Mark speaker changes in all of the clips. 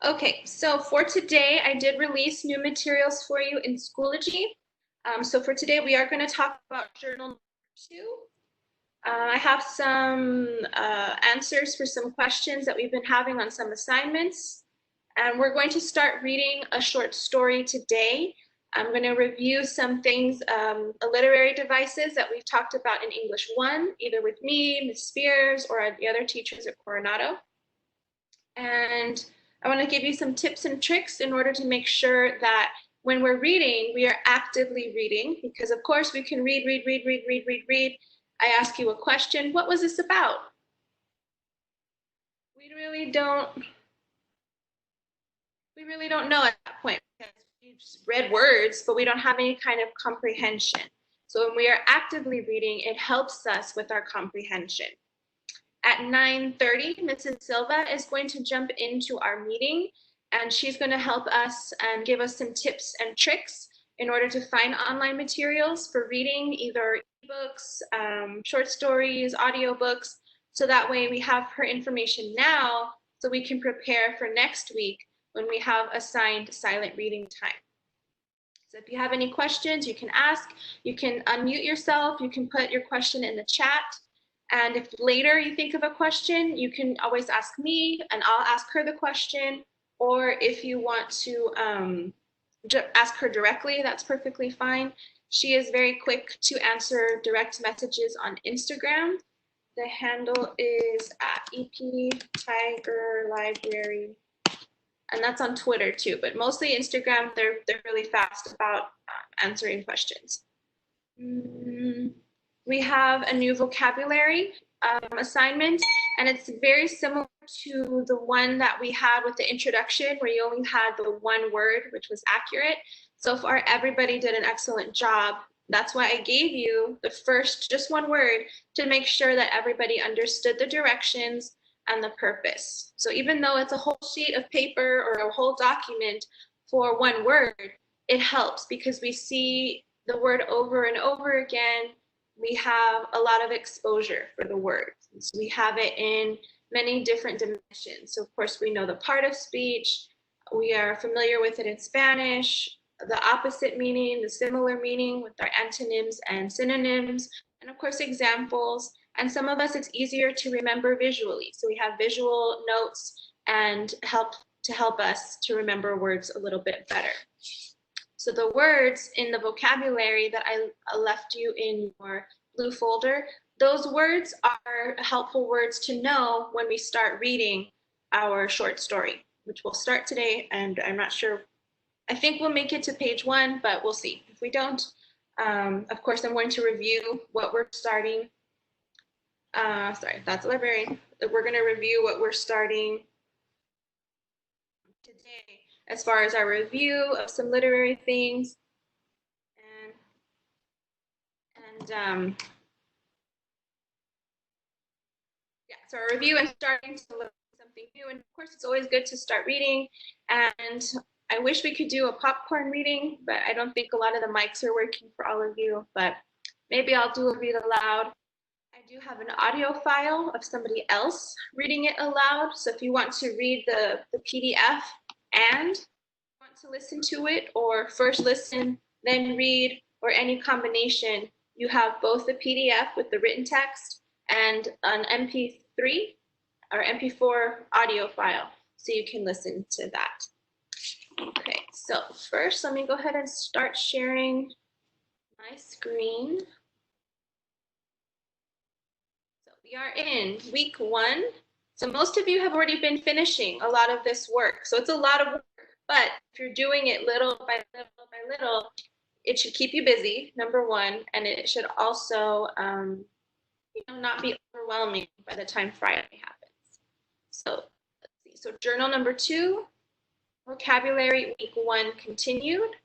Speaker 1: Okay, so for today, I did release new materials for you in Schoology. So for today, we are going to talk about journal number 2. I have some answers for some questions that we've been having on some assignments. And we're going to start reading a short story today. I'm going to review some things, literary devices that we've talked about in English 1, either with me, Ms. Spears, or the other teachers at Coronado. And I want to give you some tips and tricks in order to make sure that when we're reading, we are actively reading, because of course we can read. I ask you a question, what was this about? We really don't know at that point, because we've just read words, but we don't have any kind of comprehension. So when we are actively reading, it helps us with our comprehension. At 9:30, Mrs. Silva is going to jump into our meeting, and she's going to help us and give us some tips and tricks in order to find online materials for reading, either ebooks, short stories, audiobooks, so that way we have her information now so we can prepare for next week when we have assigned silent reading time. So if you have any questions, you can ask, you can unmute yourself, you can put your question in the chat. And if later you think of a question, you can always ask me and I'll ask her the question. Or if you want to ask her directly, that's perfectly fine. She is very quick to answer direct messages on Instagram. The handle is at EP Tiger Library. And that's on Twitter too, but mostly Instagram, they're really fast about answering questions. We have a new vocabulary assignment, and it's very similar to the one that we had with the introduction, where you only had the one word, which was accurate. So far, everybody did an excellent job. That's why I gave you the first, just one word, to make sure that everybody understood the directions and the purpose. So even though it's a whole sheet of paper or a whole document for one word, it helps because we see the word over and over again. We have a lot of exposure for the word. So we have it in many different dimensions. So of course we know the part of speech, we are familiar with it in Spanish, the opposite meaning, the similar meaning with our antonyms and synonyms, and of course examples. And some of us, it's easier to remember visually. So we have visual notes and help us to remember words a little bit better. So the words in the vocabulary that I left you in your blue folder, those words are helpful words to know when we start reading our short story, which we'll start today. And I'm not sure, I think we'll make it to page 1, but we'll see. If we don't, of course, I'm going to review what we're starting. Sorry, that's a librarian. We're going to review what we're starting today as far as our review of some literary things. And yeah, so our review and starting to look at something new. And of course, it's always good to start reading. And I wish we could do a popcorn reading, but I don't think a lot of the mics are working for all of you. But maybe I'll do a read aloud. I do have an audio file of somebody else reading it aloud. So if you want to read the PDF and want to listen to it, or first listen, then read, or any combination, you have both the PDF with the written text and an MP3 or MP4 audio file, so you can listen to that. Okay, so first let me go ahead and start sharing my screen. We are in week 1. So most of you have already been finishing a lot of this work. So it's a lot of work, but if you're doing it little by little by little, it should keep you busy, number 1, and it should also not be overwhelming by the time Friday happens. So let's see. So journal number 2, vocabulary week 1 continued.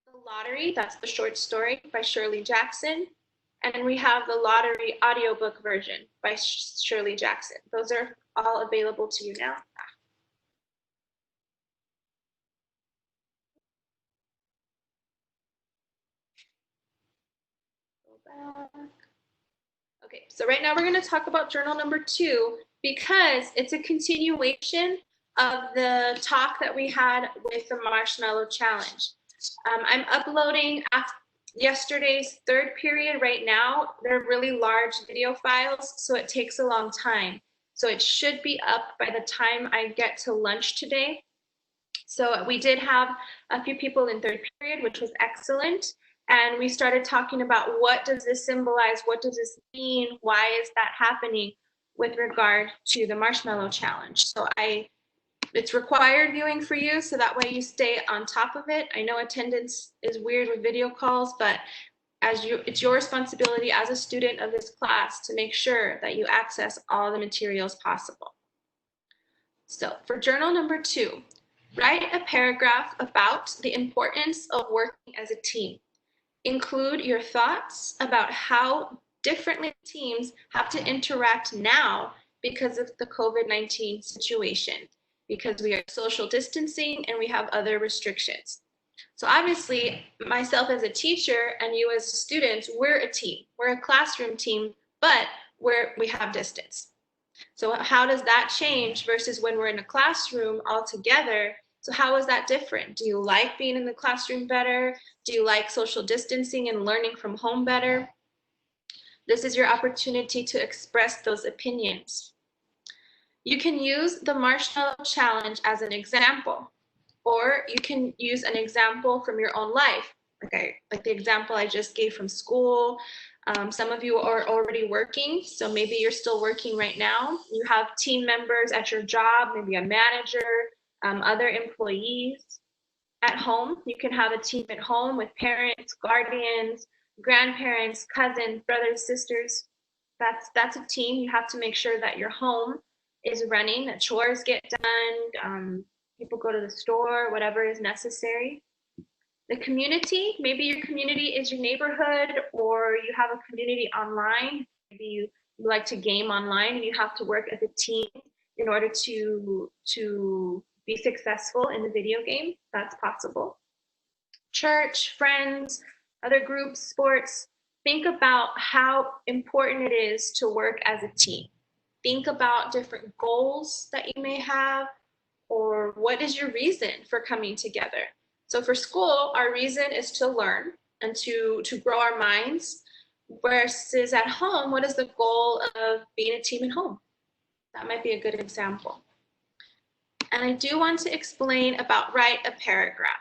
Speaker 1: The Lottery, that's the short story by Shirley Jackson. And we have the Lottery audiobook version by Shirley Jackson. Those are all available to you now. Go back. Okay, so right now we're going to talk about journal number 2 because it's a continuation of the talk that we had with the Marshmallow Challenge. I'm uploading yesterday's third period right now. They're really large video files, so it takes a long time. So it should be up by the time I get to lunch today. So we did have a few people in third period, which was excellent. And we started talking about what does this symbolize? What does this mean? Why is that happening with regard to the Marshmallow Challenge? So it's required viewing for you, so that way you stay on top of it. I know attendance is weird with video calls, but it's your responsibility as a student of this class to make sure that you access all the materials possible. So for journal number 2, write a paragraph about the importance of working as a team. Include your thoughts about how differently teams have to interact now because of the COVID-19 situation, because we are social distancing and we have other restrictions. So obviously, myself as a teacher and you as students, we're a team. We're a classroom team, but we have distance. So how does that change versus when we're in a classroom all together? So how is that different? Do you like being in the classroom better? Do you like social distancing and learning from home better? This is your opportunity to express those opinions. You can use the Marshmallow Challenge as an example, or you can use an example from your own life. Like the example I just gave from school. Some of you are already working, so maybe you're still working right now. You have team members at your job, maybe a manager, other employees. At home, you can have a team at home with parents, guardians, grandparents, cousins, brothers, sisters. That's a team. You have to make sure that your home is running, that chores get done, people go to the store, whatever is necessary. The community, maybe your community is your neighborhood, or you have a community online. Maybe you like to game online and you have to work as a team in order to be successful in the video game. That's possible. Church, friends, other groups, sports. Think about how important it is to work as a team. Think about different goals that you may have, or what is your reason for coming together. So for school, our reason is to learn and to grow our minds, versus at home, what is the goal of being a team at home? That might be a good example. And I do want to explain about write a paragraph.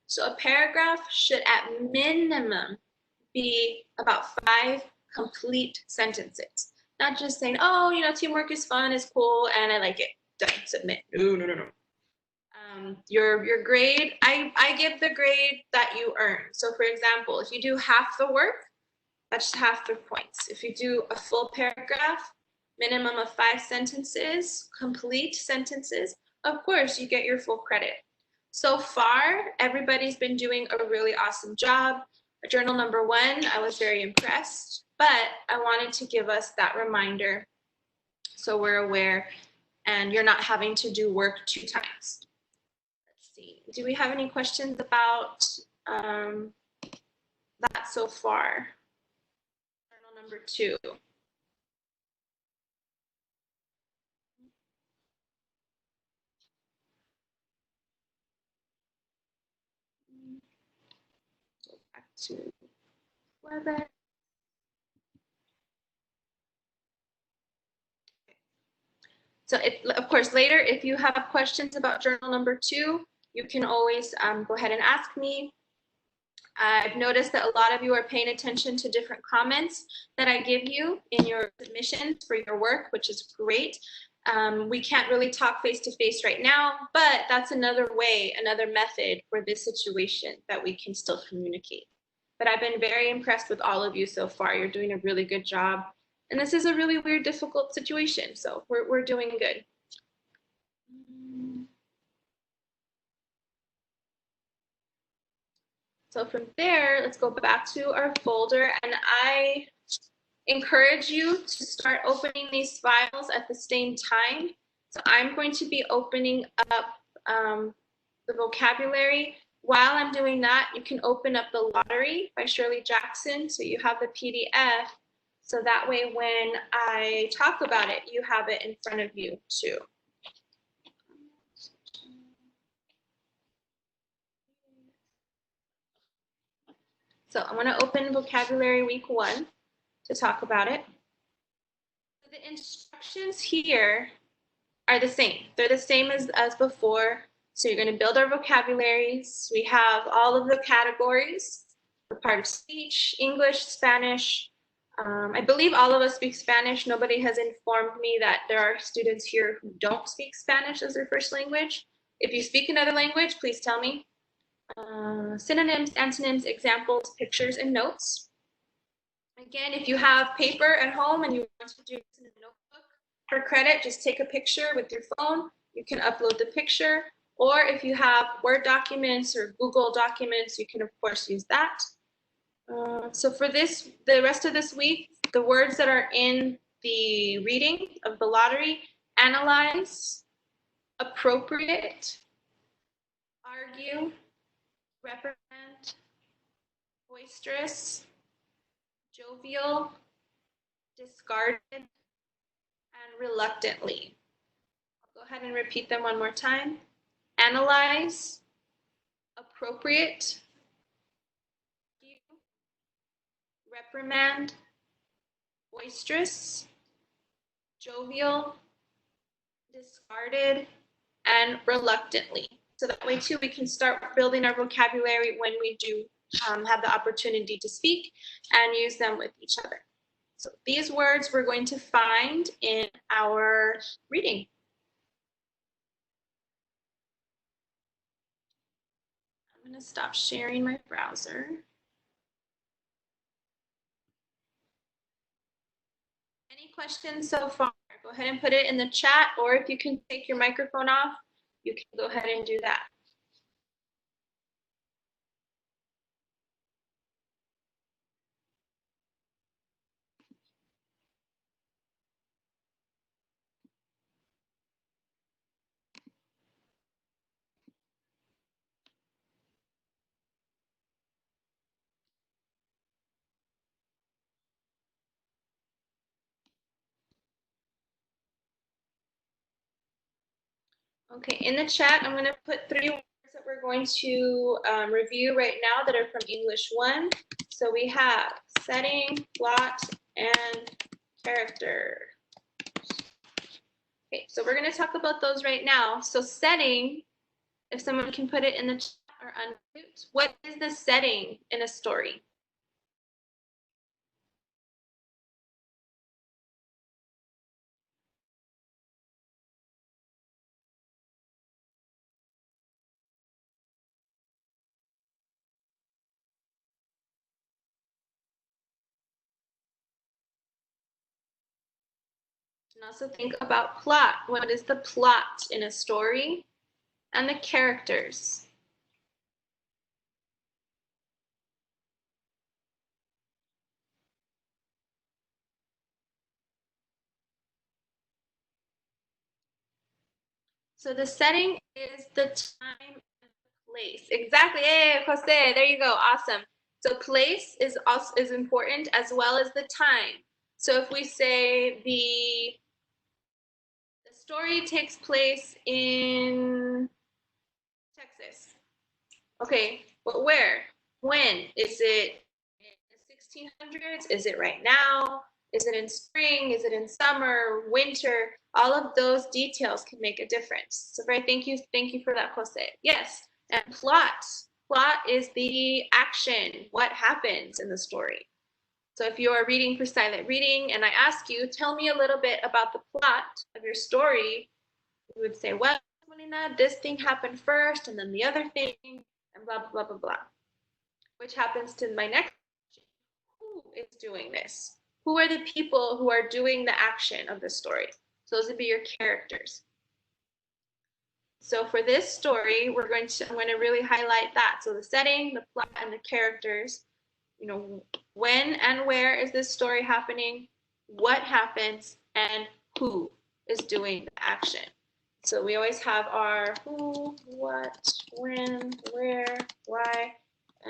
Speaker 1: So a paragraph should at minimum be about 5 complete sentences. Not just saying, oh, teamwork is fun, is cool, and I like it. Done, submit. No. Your grade, I give the grade that you earn. So for example, if you do half the work, that's half the points. If you do a full paragraph, minimum of 5 sentences, complete sentences, of course you get your full credit. So far, everybody's been doing a really awesome job. Journal number 1, I was very impressed, but I wanted to give us that reminder so we're aware and you're not having to do work 2 times. Let's see, do we have any questions about that so far? Journal number 2. Go back to WebEx. So of course, later, if you have questions about journal number 2, you can always go ahead and ask me. I've noticed that a lot of you are paying attention to different comments that I give you in your submissions for your work, which is great. We can't really talk face-to-face right now, but that's another way, another method for this situation that we can still communicate. But I've been very impressed with all of you so far. You're doing a really good job. And this is a really weird, difficult situation, so we're doing good. So from there, let's go back to our folder, and I encourage you to start opening these files at the same time. So I'm going to be opening up the vocabulary. While I'm doing that, you can open up The Lottery by Shirley Jackson, so you have the PDF. So that way, when I talk about it, you have it in front of you too. So I'm going to open vocabulary week 1 to talk about it. The instructions here are the same. They're the same as before. So you're going to build our vocabularies. We have all of the categories for part of speech, English, Spanish. I believe all of us speak Spanish. Nobody has informed me that there are students here who don't speak Spanish as their first language. If you speak another language, please tell me. Synonyms, antonyms, examples, pictures, and notes. Again, if you have paper at home and you want to do this in a notebook, for credit, just take a picture with your phone. You can upload the picture. Or if you have Word documents or Google documents, you can, of course, use that. So for this, the rest of this week, the words that are in the reading of the lottery: analyze, appropriate, argue, reprimand, boisterous, jovial, discarded, and reluctantly. I'll go ahead and repeat them one more time. Analyze, appropriate, reprimand, boisterous, jovial, discarded, and reluctantly. So that way too, we can start building our vocabulary when we do have the opportunity to speak and use them with each other. So these words we're going to find in our reading. I'm going to stop sharing my browser. Any questions so far? Go ahead and put it in the chat, or if you can take your microphone off, you can go ahead and do that. Okay, in the chat, I'm going to put 3 words that we're going to review right now that are from English 1. So we have setting, plot, and character. Okay, so we're going to talk about those right now. So setting, if someone can put it in the chat or unmute, what is the setting in a story? And also think about plot. What is the plot in a story? And the characters. So the setting is the time and place. Exactly. Hey, Jose, there you go. Awesome. So place is also important as well as the time. So if we say the story takes place in Texas. Okay, but where? When? Is it in the 1600s? Is it right now? Is it in spring? Is it in summer, winter? All of those details can make a difference. So very thank you for that, Jose. Yes, and plot. Plot is the action, what happens in the story. So if you are reading for silent reading and I ask you, tell me a little bit about the plot of your story, you would say, well, Molina, this thing happened first and then the other thing, and blah, blah, blah, blah. Which happens to my next question. Who is doing this? Who are the people who are doing the action of the story? So those would be your characters. So for this story, I'm going to really highlight that. So the setting, the plot, and the characters. You know, when and where is this story happening? What happens? And who is doing the action? So we always have our who, what, when, where, why,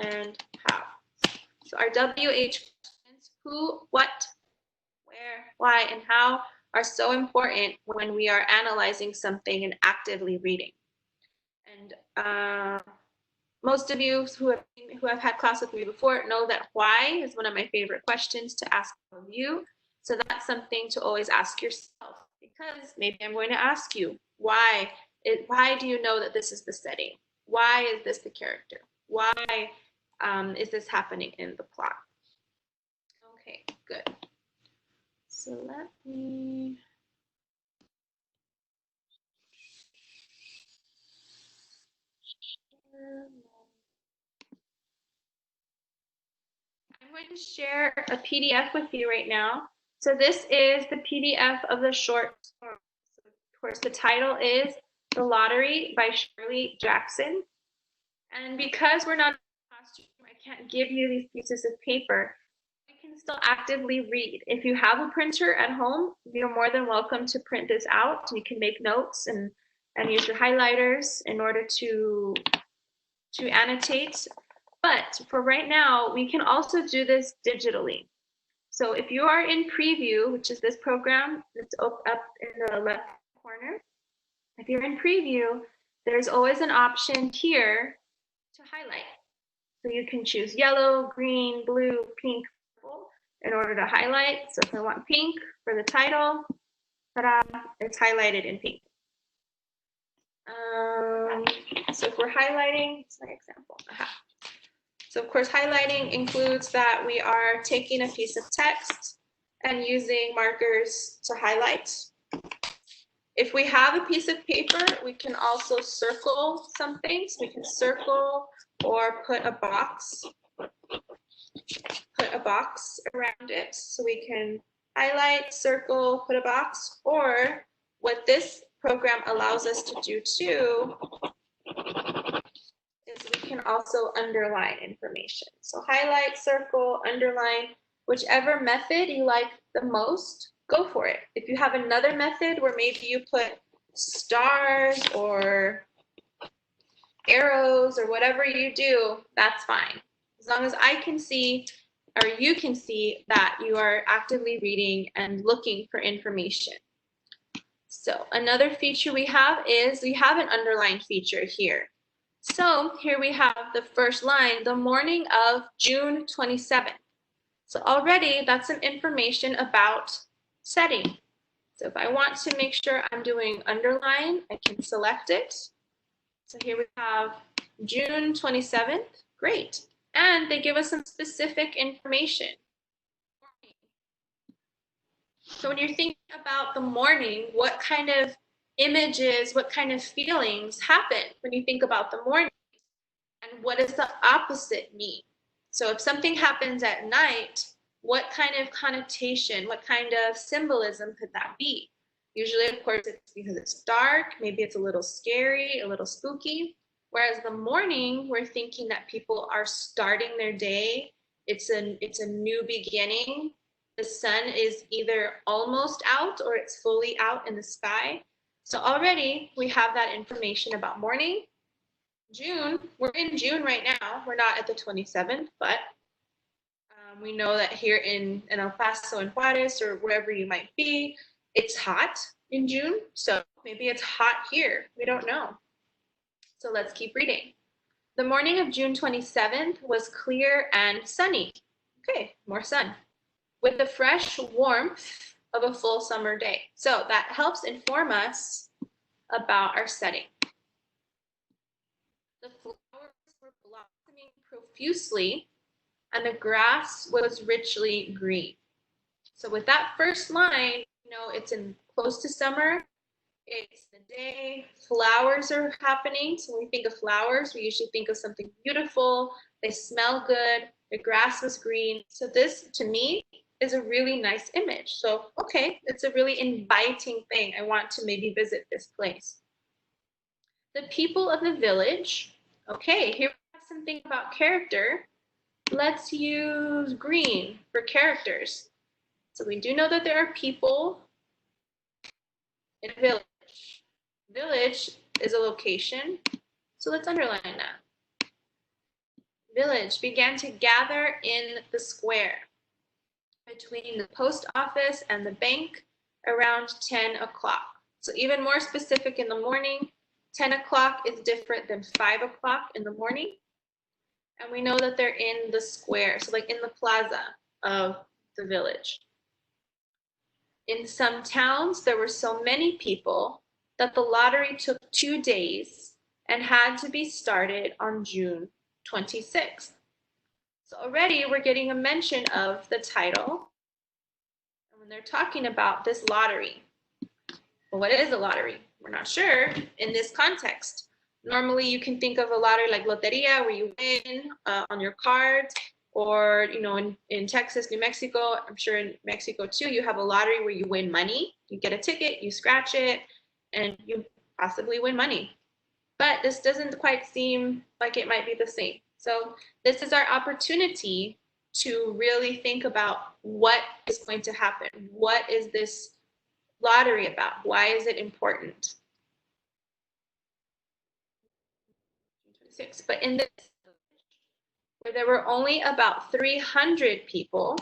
Speaker 1: and how. So our WH questions, who, what, where, why, and how, are so important when we are analyzing something and actively reading. And Most of you who have had class with me before know that why is one of my favorite questions to ask of you. So that's something to always ask yourself, because maybe I'm going to ask you, why do you know that this is the setting? Why is this the character? Why is this happening in the plot? Okay, good. So let me... I'm going to share a PDF with you right now. So this is the PDF of the short story. So of course, the title is The Lottery by Shirley Jackson. And because we're not in a classroom, I can't give you these pieces of paper. You can still actively read. If you have a printer at home, you're more than welcome to print this out. You can make notes and use your highlighters in order to annotate. But for right now, we can also do this digitally. So if you are in preview, which is this program that's up in the left corner, if you're in preview, there's always an option here to highlight. So you can choose yellow, green, blue, pink, purple in order to highlight. So if I want pink for the title, ta-da, it's highlighted in pink. So if we're highlighting, it's my example. So of course, highlighting includes that we are taking a piece of text and using markers to highlight. If we have a piece of paper, we can also circle something. So we can circle or put a box around it. So we can highlight, circle, put a box, or what this program allows us to do too is we can also underline information. So highlight, circle, underline, whichever method you like the most, go for it. If you have another method where maybe you put stars or arrows or whatever you do, that's fine. As long as I can see, or you can see, that you are actively reading and looking for information. So another feature we have is we have an underline feature here. So here we have the first line, the morning of June 27th. So already that's some information about setting. So if I want to make sure I'm doing underline, I can select it. So here we have June 27th, great. And they give us some specific information. So when you're thinking about the morning, what kind of images, what kind of feelings happen when you think about the morning? And what does the opposite mean? So if something happens at night, what kind of connotation, what kind of symbolism could that be? Usually, of course, it's because it's dark, maybe it's a little scary, a little spooky. Whereas the morning, we're thinking that people are starting their day. It's a new beginning. The sun is either almost out or it's fully out in the sky. So already we have that information about morning. June, we're in June right now. We're not at the 27th, but we know that here in El Paso and Juarez or wherever you might be, it's hot in June. So maybe it's hot here. We don't know. So let's keep reading. The morning of June 27th was clear and sunny. Okay, more sun. With the fresh warmth of a full summer day. So that helps inform us about our setting. The flowers were blossoming profusely, and the grass was richly green. So with that first line, you know, it's in close to summer. It's the day, flowers are happening. So when we think of flowers, we usually think of something beautiful. They smell good. The grass was green. So this, to me, is a really nice image. So, okay, it's a really inviting thing. I want to maybe visit this place. The people of the village. Okay, here we have something about character. Let's use green for characters. So we do know that there are people in a village. Village is a location, so let's underline that. Village began to gather in the square between the post office and the bank around 10 o'clock. So even more specific in the morning, 10 o'clock is different than 5 o'clock in the morning. And we know that they're in the square, so like in the plaza of the village. In some towns, there were so many people that the lottery took 2 days and had to be started on June 26th. So already we're getting a mention of the title. And when they're talking about this lottery, well, what is a lottery? We're not sure in this context. Normally you can think of a lottery like loteria, where you win on your cards, or in Texas, New Mexico, I'm sure in Mexico too, you have a lottery where you win money. You get a ticket, you scratch it, and you possibly win money. But this doesn't quite seem like it might be the same. So this is our opportunity to really think about what is going to happen. What is this lottery about? Why is it important? But in this, where there were only about 300 people,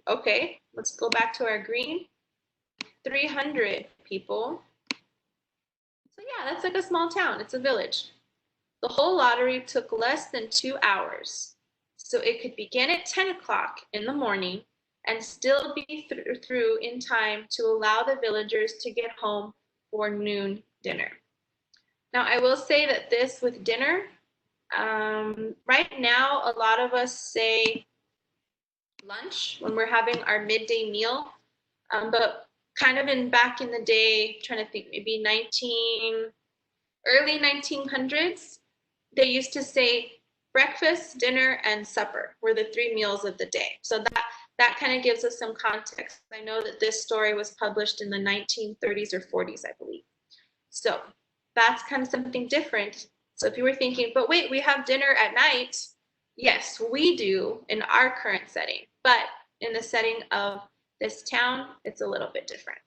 Speaker 1: okay, let's go back to our green. 300 people. So yeah, that's like a small town. It's a village. The whole lottery took less than 2 hours. So it could begin at 10 o'clock in the morning and still be through in time to allow the villagers to get home for noon dinner. Now, I will say that this with dinner, right now, a lot of us say lunch when we're having our midday meal, but kind of back in the day, trying to think, maybe early 1900s, they used to say breakfast, dinner, and supper were the 3 meals of the day. So that kind of gives us some context. I know that this story was published in the 1930s or 40s, I believe. So that's kind of something different. So if you were thinking, but wait, we have dinner at night. Yes, we do in our current setting, but in the setting of this town, it's a little bit different.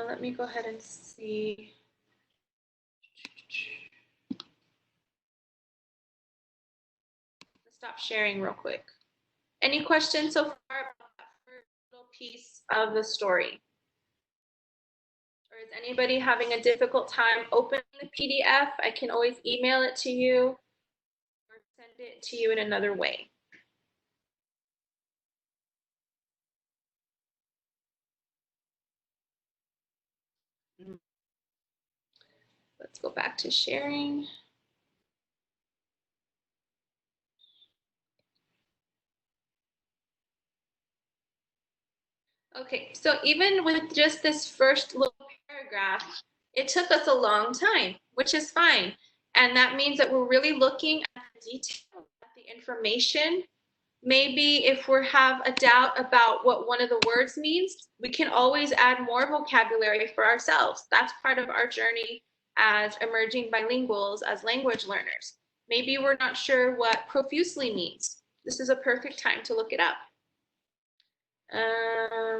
Speaker 1: Let me go ahead and see. Let's stop sharing real quick. Any questions so far about that first little piece of the story? Or is anybody having a difficult time opening the PDF? I can always email it to you or send it to you in another way. Let's go back to sharing. Okay, so even with just this first little paragraph, it took us a long time, which is fine. And that means that we're really looking at the detail, at the information. Maybe if we have a doubt about what one of the words means, we can always add more vocabulary for ourselves. That's part of our journey as emerging bilinguals, as language learners. Maybe we're not sure what profusely means. This is a perfect time to look it up.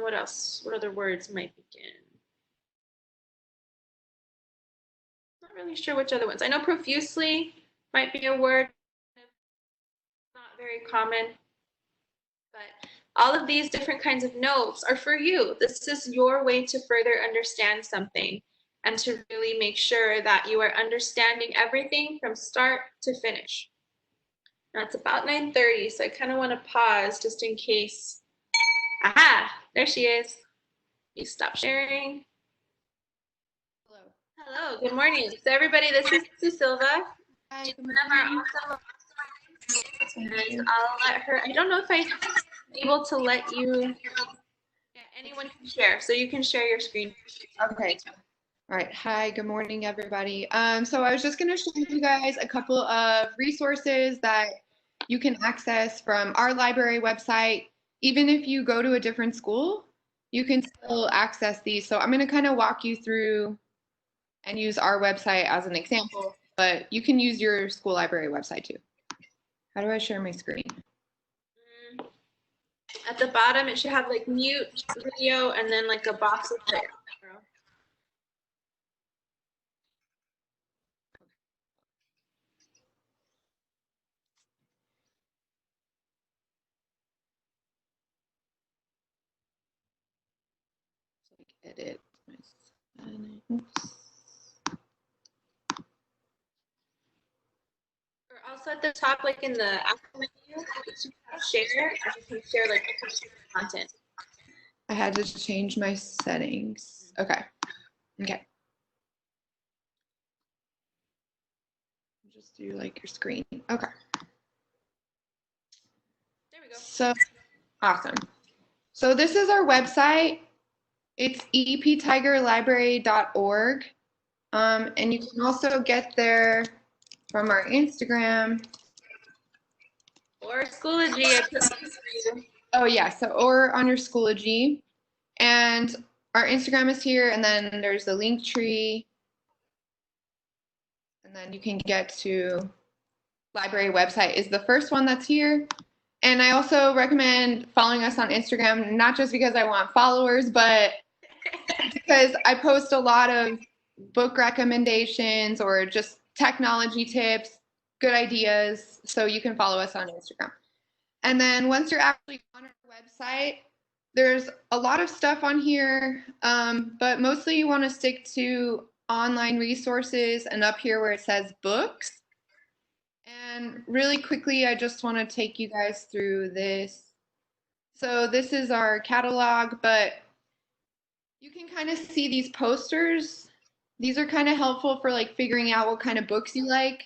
Speaker 1: What else? What other words might begin? Not really sure which other ones. I know profusely might be a word, not very common, but all of these different kinds of notes are for you. This is your way to further understand something and to really make sure that you are understanding everything from start to finish. Now it's about 9:30, so I kind of want to pause just in case. Aha, there she is. You stop sharing.
Speaker 2: Hello.
Speaker 1: Hello, good morning. So everybody, this is Silva.
Speaker 2: Hi,
Speaker 1: She's
Speaker 2: good
Speaker 1: one of our
Speaker 2: morning.
Speaker 1: awesome, and I'll let her, I don't know if I'm able to let you, yeah, anyone can share. So you can share your screen.
Speaker 2: Okay. All right. Hi, good morning, everybody. So I was just going to show you guys a couple of resources that you can access from our library website. Even if you go to a different school, you can still access these. So I'm going to kind of walk you through and use our website as an example, but you can use your school library website too. How do I share my screen?
Speaker 1: At the bottom, it should have like mute video and then like a box with it.
Speaker 2: So like edit my settings.
Speaker 1: Or I'll also at the top, like in the action menu, it's share, and you can share like content.
Speaker 2: I had to change my settings. Okay. Okay. Just do like your screen. Okay.
Speaker 1: There we go.
Speaker 2: So awesome. So this is our website. It's eptigerlibrary.org. And you can also get there from our Instagram.
Speaker 1: Or Schoology. I put
Speaker 2: Oh yeah, so or on your Schoology. And our Instagram is here, and then there's the link tree. And then you can get to library website is the first one that's here. And I also recommend following us on Instagram, not just because I want followers, but because I post a lot of book recommendations or just technology tips, good ideas, so you can follow us on Instagram. And then once you're actually on our website, there's a lot of stuff on here, but mostly you want to stick to online resources and up here where it says books. And really quickly, I just want to take you guys through this. So this is our catalog, but you can kind of see these posters. These are kind of helpful for like figuring out what kind of books you like.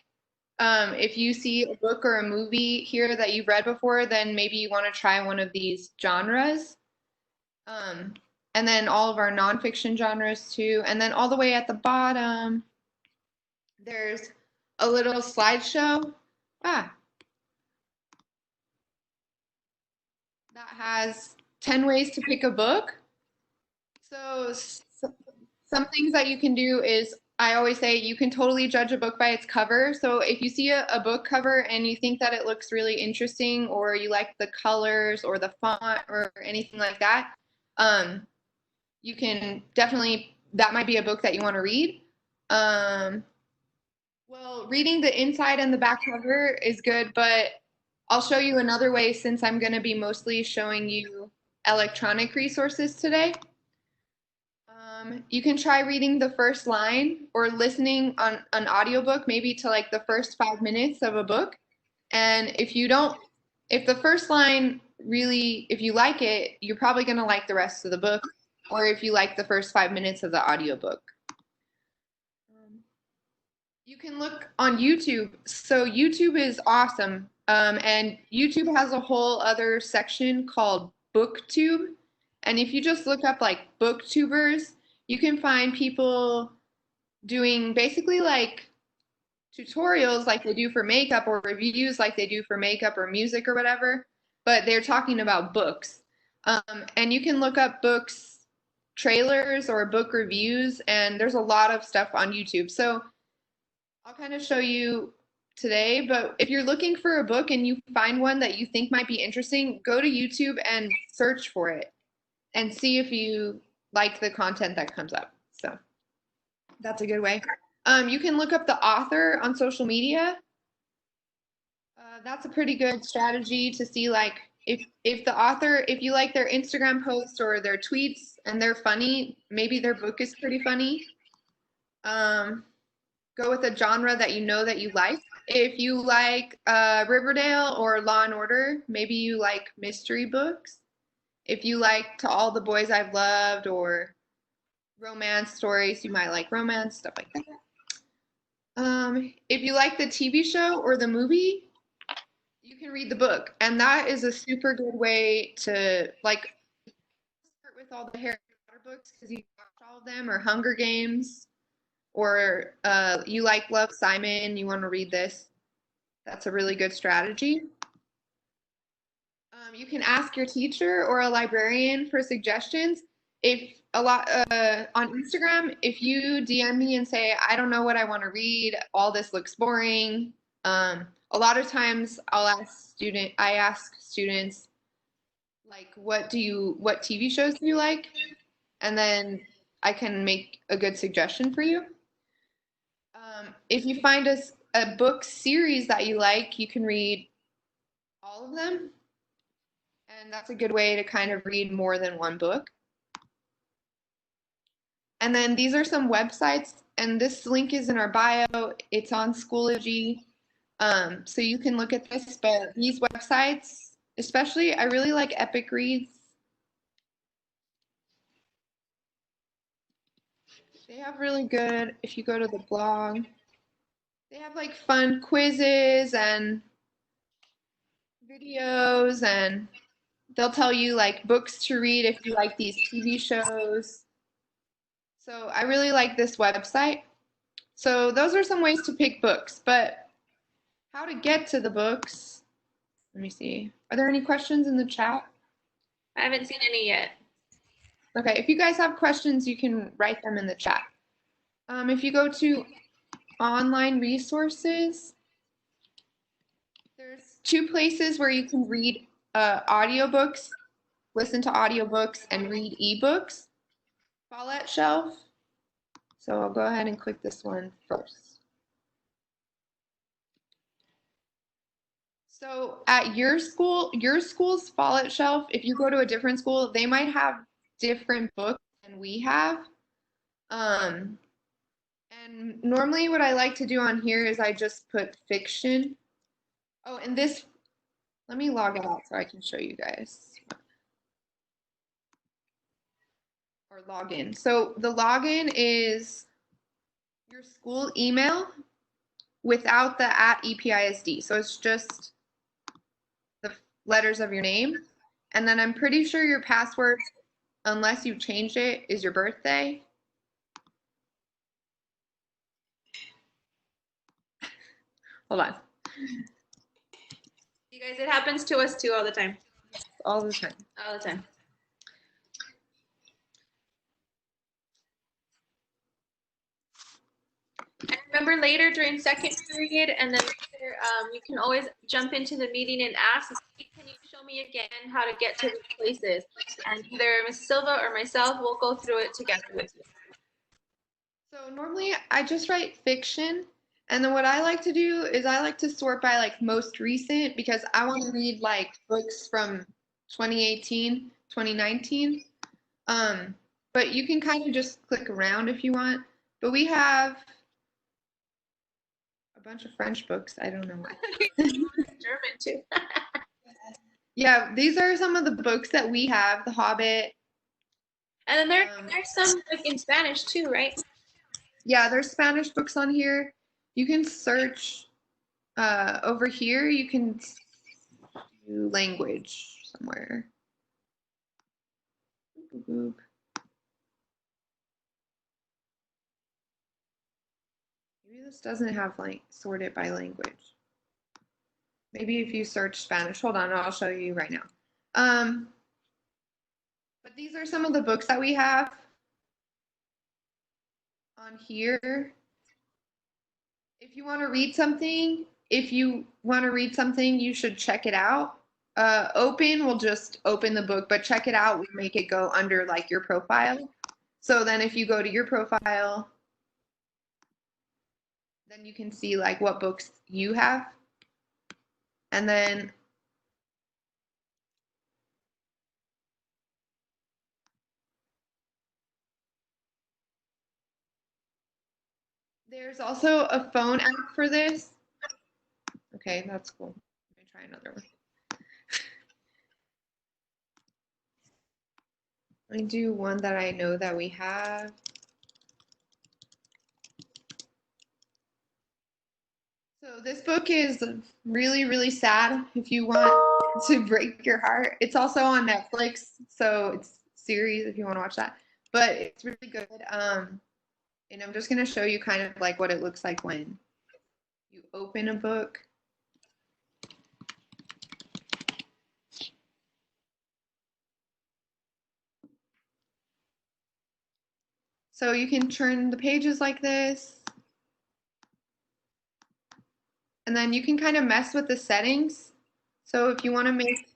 Speaker 2: If you see a book or a movie here that you've read before, then maybe you want to try one of these genres. And then all of our nonfiction genres too. And then all the way at the bottom, there's a little slideshow. That has 10 ways to pick a book. So some things that you can do is, I always say you can totally judge a book by its cover. So if you see a book cover and you think that it looks really interesting, or you like the colors or the font or anything like that, you can definitely, that might be a book that you want to read. Well, reading the inside and the back cover is good, but I'll show you another way since I'm going to be mostly showing you electronic resources today. You can try reading the first line or listening on an audiobook, maybe to like the first 5 minutes of a book. And if the first line really, if you like it, you're probably going to like the rest of the book, or if you like the first 5 minutes of the audiobook. You can look on YouTube. So YouTube is awesome. And YouTube has a whole other section called BookTube. And if you just look up like booktubers, you can find people doing basically like tutorials like they do for makeup, or reviews like they do for makeup or music or whatever, but they're talking about books. And you can look up books trailers or book reviews, and there's a lot of stuff on YouTube. So I'll kind of show you today, but if you're looking for a book and you find one that you think might be interesting, go to YouTube and search for it and see if you like the content that comes up. So that's a good way. You can look up the author on social media. That's a pretty good strategy to see like if the author, if you like their Instagram posts or their tweets and they're funny, maybe their book is pretty funny. Go with a genre that you know that you like. If you like Riverdale or Law and Order, maybe you like mystery books. If you like To All the Boys I've Loved or romance stories, you might like romance, stuff like that. If you like the TV show or the movie, you can read the book. And that is a super good way to like start with all the Harry Potter books because you watched all of them, or Hunger Games, or you like Love, Simon, you want to read this. That's a really good strategy. You can ask your teacher or a librarian for suggestions. If on Instagram, if you DM me and say, I don't know what I want to read, all this looks boring. A lot of times I ask students like, what TV shows do you like? And then I can make a good suggestion for you. If you find a book series that you like, you can read all of them. And that's a good way to kind of read more than one book. And then these are some websites, and this link is in our bio. It's on Schoology. So you can look at this, but these websites, especially, I really like Epic Reads. They have really good, if you go to the blog, they have like fun quizzes and videos, and they'll tell you like books to read if you like these TV shows. So I really like this website. So those are some ways to pick books, but how to get to the books, let me see. Are there any questions in the chat?
Speaker 1: I haven't seen any yet.
Speaker 2: Okay, if you guys have questions, you can write them in the chat. If you go to online resources, there's two places where you can read audiobooks, listen to audiobooks, and read ebooks. Follett Shelf. So I'll go ahead and click this one first. So at your school's Follett Shelf, if you go to a different school, they might have different books than we have. And normally what I like to do on here is I just put fiction. Oh, and this, let me log out so I can show you guys. Or login. So the login is your school email without the @EPISD. So it's just the letters of your name. And then I'm pretty sure your password, unless you changed it, is your birthday. Hold on.
Speaker 1: You guys, it happens to us too all the time.
Speaker 2: All the time.
Speaker 1: All the time. And remember later during second period, and then later, you can always jump into the meeting and ask, can you show me again how to get to these places? And either Ms. Silva or myself will go through it together with you.
Speaker 2: So normally I just write fiction. And then what I like to do is I like to sort by like most recent because I want to read like books from 2018, 2019. But you can kind of just click around if you want. But we have a bunch of French books. I don't know why.
Speaker 1: German too.
Speaker 2: Yeah, these are some of the books that we have. The Hobbit.
Speaker 1: And then there's some like in Spanish too, right?
Speaker 2: Yeah, there's Spanish books on here. You can search over here. You can do language somewhere. Maybe this doesn't have like sorted by language. Maybe if you search Spanish, hold on, I'll show you right now. But these are some of the books that we have on here. If you want to read something, you should check it out. Open will just open the book, but check it out, we make it go under like your profile. So then if you go to your profile, then you can see like what books you have. And then there's also a phone app for this. Okay, that's cool. Let me try another one. Let me do one that I know that we have. So this book is really, really sad if you want to break your heart. It's also on Netflix, so it's a series if you want to watch that. But it's really good. And I'm just going to show you kind of like what it looks like when you open a book. So you can turn the pages like this. And then you can kind of mess with the settings. So if you want to make,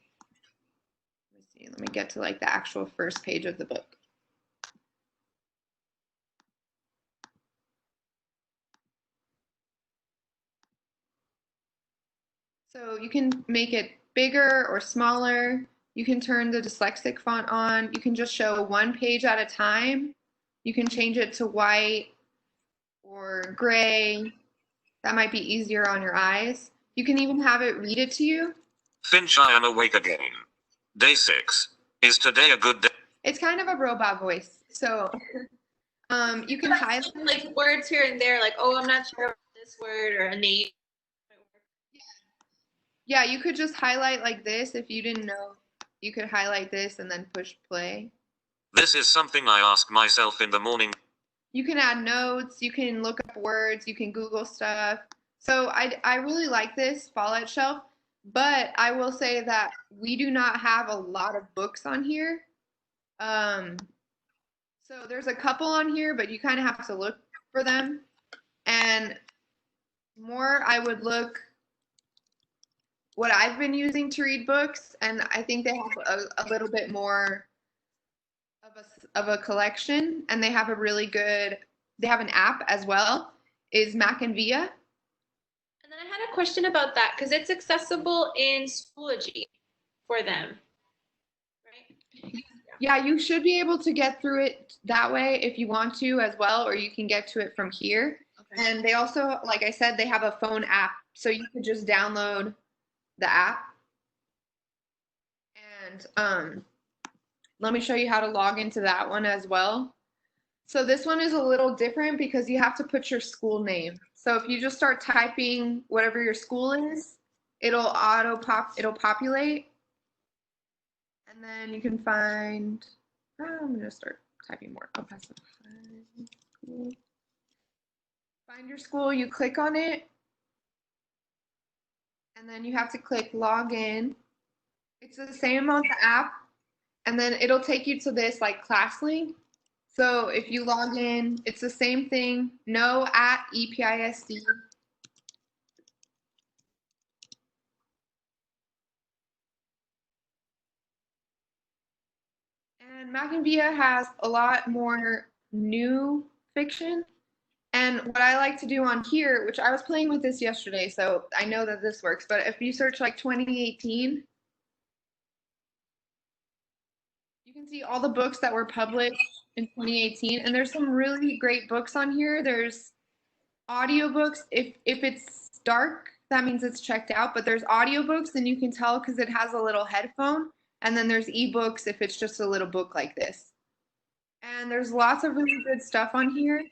Speaker 2: let me get to like the actual first page of the book. So you can make it bigger or smaller. You can turn the dyslexic font on. You can just show one page at a time. You can change it to white or gray. That might be easier on your eyes. You can even have it read it to you.
Speaker 3: Finch, I am awake again. Day 6. Is today a good day?
Speaker 2: It's kind of a robot voice. So you can highlight
Speaker 1: like words here and there, like, oh, I'm not sure about this word or a name.
Speaker 2: Yeah, you could just highlight like this if you didn't know. You could highlight this and then push play.
Speaker 3: This is something I ask myself in the morning.
Speaker 2: You can add notes, you can look up words, you can Google stuff. So I really like this Fallout shelf, but I will say that we do not have a lot of books on here. So there's a couple on here, but you kind of have to look for them. And more, I would look what I've been using to read books, and I think they have a little bit more of a collection, and they have a really good, they have an app as well, is Mac and Via.
Speaker 1: And then I had a question about that because it's accessible in Schoology for them, right?
Speaker 2: Yeah, you should be able to get through it that way if you want to as well, or you can get to it from here. Okay. And they also, like I said, they have a phone app, so you could just download the app. And let me show you how to log into that one as well. So this one is a little different because you have to put your school name. So if you just start typing whatever your school is, it'll populate. And then you can find, I'm gonna start typing more. Find your school, you click on it, and then you have to click login. It's the same on the app, and then it'll take you to this like class link. So if you log in, it's the same thing, no@EPISD. And Mac and Via has a lot more new fiction. And what I like to do on here, which I was playing with this yesterday, so I know that this works, but if you search like 2018, you can see all the books that were published in 2018. And there's some really great books on here. There's audiobooks. If it's dark, that means it's checked out, but there's audiobooks and you can tell because it has a little headphone. And then there's ebooks if it's just a little book like this. And there's lots of really good stuff on here.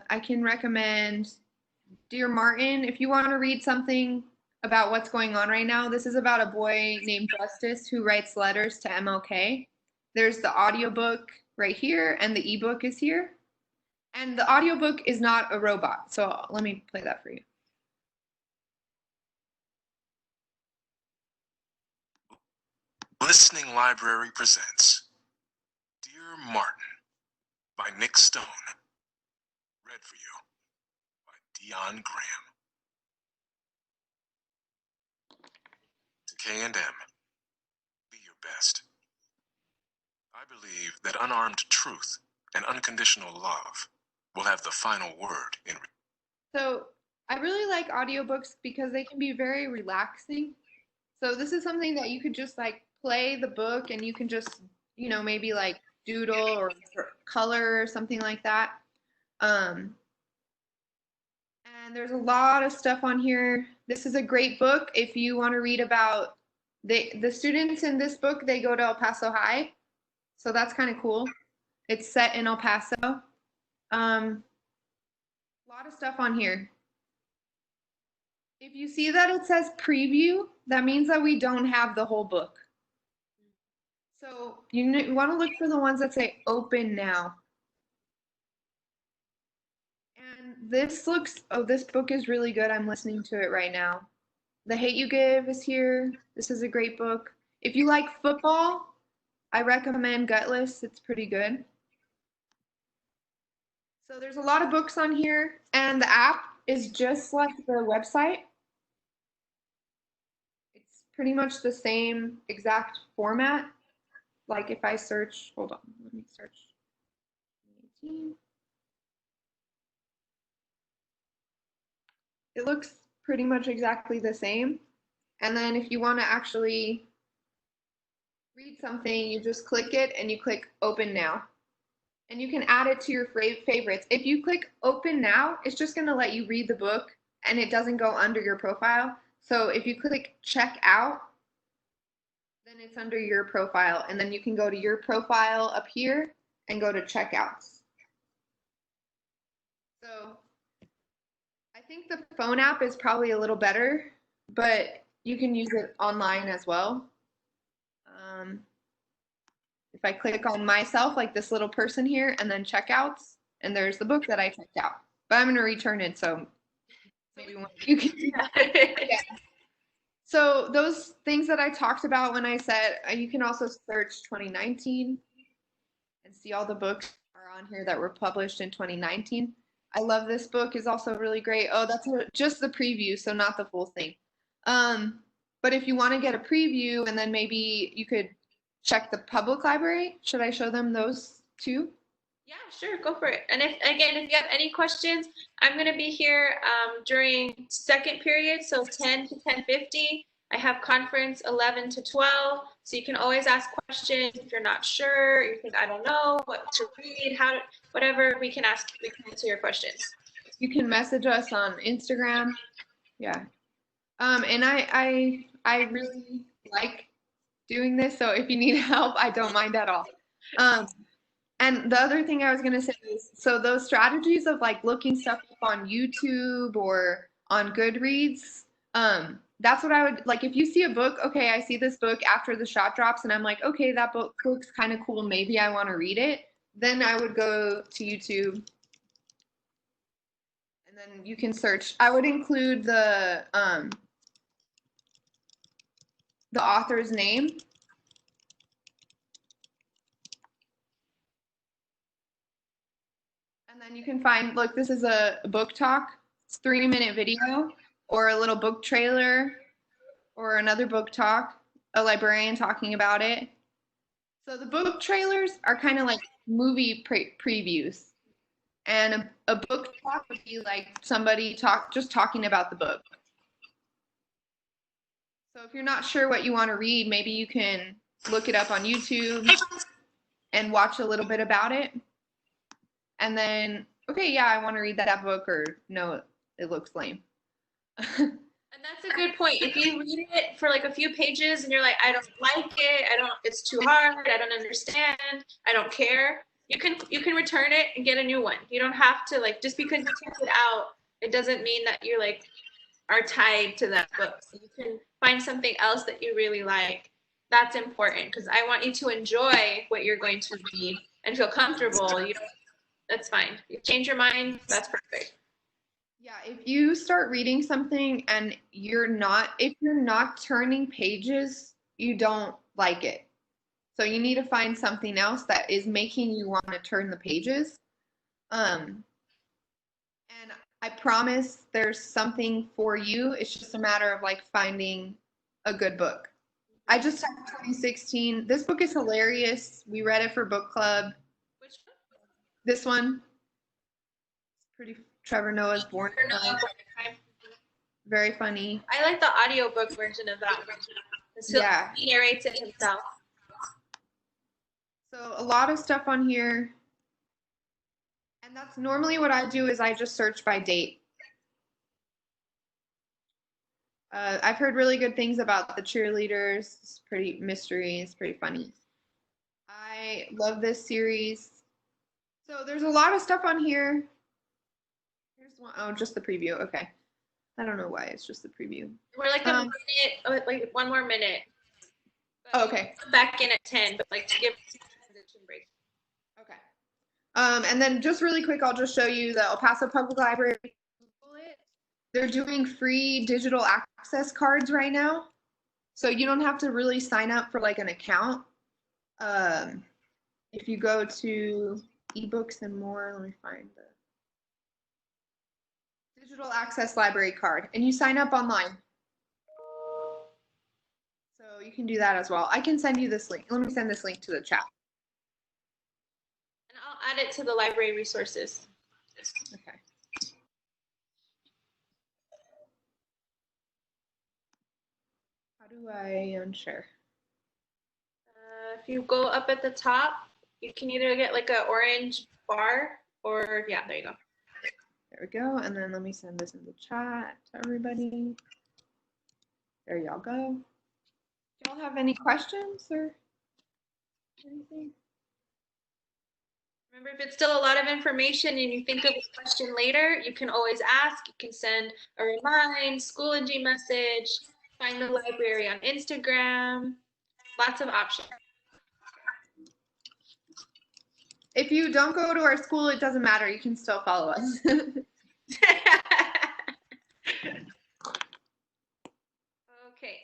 Speaker 2: I can recommend Dear Martin. If you want to read something about what's going on right now, this is about a boy named Justice who writes letters to MLK. There's the audiobook right here, and the ebook is here. And the audiobook is not a robot, so let me play that for you.
Speaker 4: Listening Library presents Dear Martin by Nick Stone. Read for you by Dion Graham. To K&M, be your best. I believe that unarmed truth and unconditional love will have the final word in.
Speaker 2: So I really like audiobooks because they can be very relaxing. So this is something that you could just like play the book and you can just, you know, maybe like doodle or color or something like that. And there's a lot of stuff on here. This is a great book if you want to read about the students in this book, they go to El Paso High. So that's kind of cool. It's set in El Paso. A lot of stuff on here. If you see that it says preview, that means that we don't have the whole book. So you want to look for the ones that say open now. And this this book is really good. I'm listening to it right now. The Hate You Give is here. This is a great book. If you like football, I recommend Gutless. It's pretty good. So there's a lot of books on here, and the app is just like the website. It's pretty much the same exact format. Like if I search, hold on, let me search. 2018. It looks pretty much exactly the same. And then if you want to actually read something, you just click it and you click open now. and you can add it to your favorites. If you click open now, it's just going to let you read the book and it doesn't go under your profile. So if you click check out, then it's under your profile, and then you can go to your profile up here and go to checkouts. So I think the phone app is probably a little better, but you can use it online as well. If I click on myself, like this little person here, and then checkouts, and there's the book that I checked out. But I'm going to return it, so maybe you can do that. Yeah. So those things that I talked about when I said you can also search 2019 and see all the books are on here that were published in 2019. I love this book, is also really great. Oh, that's just the preview, so not the full thing. But if you want to get a preview, and then maybe you could check the public library. Should I show them those too?
Speaker 1: Yeah, sure, go for it. And if you have any questions, I'm going to be here during second period, so 10 to 10:50. I have conference 11 to 12, so you can always ask questions if you're not sure, you think I don't know what to read, whatever, we can answer your questions.
Speaker 2: You can message us on Instagram. Yeah. And I really like doing this, so if you need help, I don't mind at all. And the other thing I was going to say is, so those strategies of like looking stuff up on YouTube or on Goodreads, that's what I would like. If you see a book, okay, I see this book after the shot drops, and I'm like, okay, that book looks kind of cool, maybe I want to read it. Then I would go to YouTube, and then you can search. I would include the author's name. And then you can find, look, this is a book talk. It's a 3-minute video, or a little book trailer, or another book talk, a librarian talking about it. So the book trailers are kind of like movie previews. And a book talk would be like somebody just talking about the book. So if you're not sure what you want to read, maybe you can look it up on YouTube and watch a little bit about it. And then, okay, yeah, I want to read that book, or no, it looks lame.
Speaker 1: And that's a good point. If you read it for like a few pages and you're like, I don't like it, it's too hard, I don't understand, I don't care, you can return it and get a new one. You don't have to, like, just because you check it out, it doesn't mean that you're like are tied to that book. So you can find something else that you really like. That's important, because I want you to enjoy what you're going to read and feel comfortable. That's fine. You change your mind, that's perfect.
Speaker 2: Yeah, if you start reading something and if you're not turning pages, you don't like it. So you need to find something else that is making you want to turn the pages. And I promise there's something for you. It's just a matter of like finding a good book. I just have 2016. This book is hilarious. We read it for book club.
Speaker 1: Which one?
Speaker 2: This one. Pretty Trevor Noah's Born. Very funny.
Speaker 1: I like the audiobook version of that one.
Speaker 2: Yeah.
Speaker 1: He narrates it himself.
Speaker 2: So a lot of stuff on here. And that's normally what I do, is I just search by date. I've heard really good things about the cheerleaders. It's pretty mystery. It's pretty funny. I love this series. So there's a lot of stuff on here. Here's one. Oh, just the preview. Okay. I don't know why it's just the preview.
Speaker 1: We're like a minute, like 1 more minute.
Speaker 2: Oh, okay.
Speaker 1: Back in at 10, but like to give a transition break.
Speaker 2: Okay. And then just really quick, I'll just show you the El Paso Public Library. They're doing free digital access cards right now. So you don't have to really sign up for like an account. If you go to ebooks and more, let me find the digital access library card, and you sign up online. So you can do that as well. I can send you this link. Let me send this link to the chat.
Speaker 1: And I'll add it to the library resources.
Speaker 2: Okay. How do I unshare?
Speaker 1: If you go up at the top You can either get like an orange bar or, yeah, there you go.
Speaker 2: There we go. And then let me send this in the chat to everybody. There y'all go. Do y'all have any questions or anything?
Speaker 1: Remember, if it's still a lot of information and you think of a question later, you can always ask. You can send a remind, Schoology message, find the library on Instagram. Lots of options.
Speaker 2: If you don't go to our school, it doesn't matter. You can still follow us.
Speaker 1: Okay,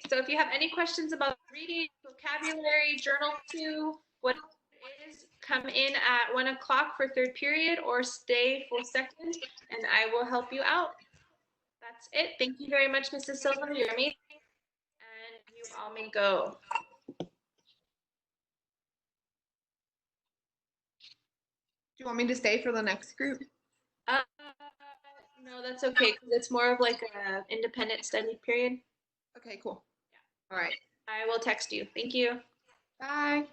Speaker 1: so if you have any questions about reading, vocabulary, journal 2, what it is, come in at 1 o'clock for 3rd period or stay for 2nd, and I will help you out. That's it. Thank you very much, Mrs. Silva. You're amazing. And you all may go.
Speaker 2: Do you want me to stay for the next group?
Speaker 1: No, that's okay, because it's more of like an independent study period.
Speaker 2: Okay, cool. All right.
Speaker 1: I will text you. Thank you.
Speaker 2: Bye.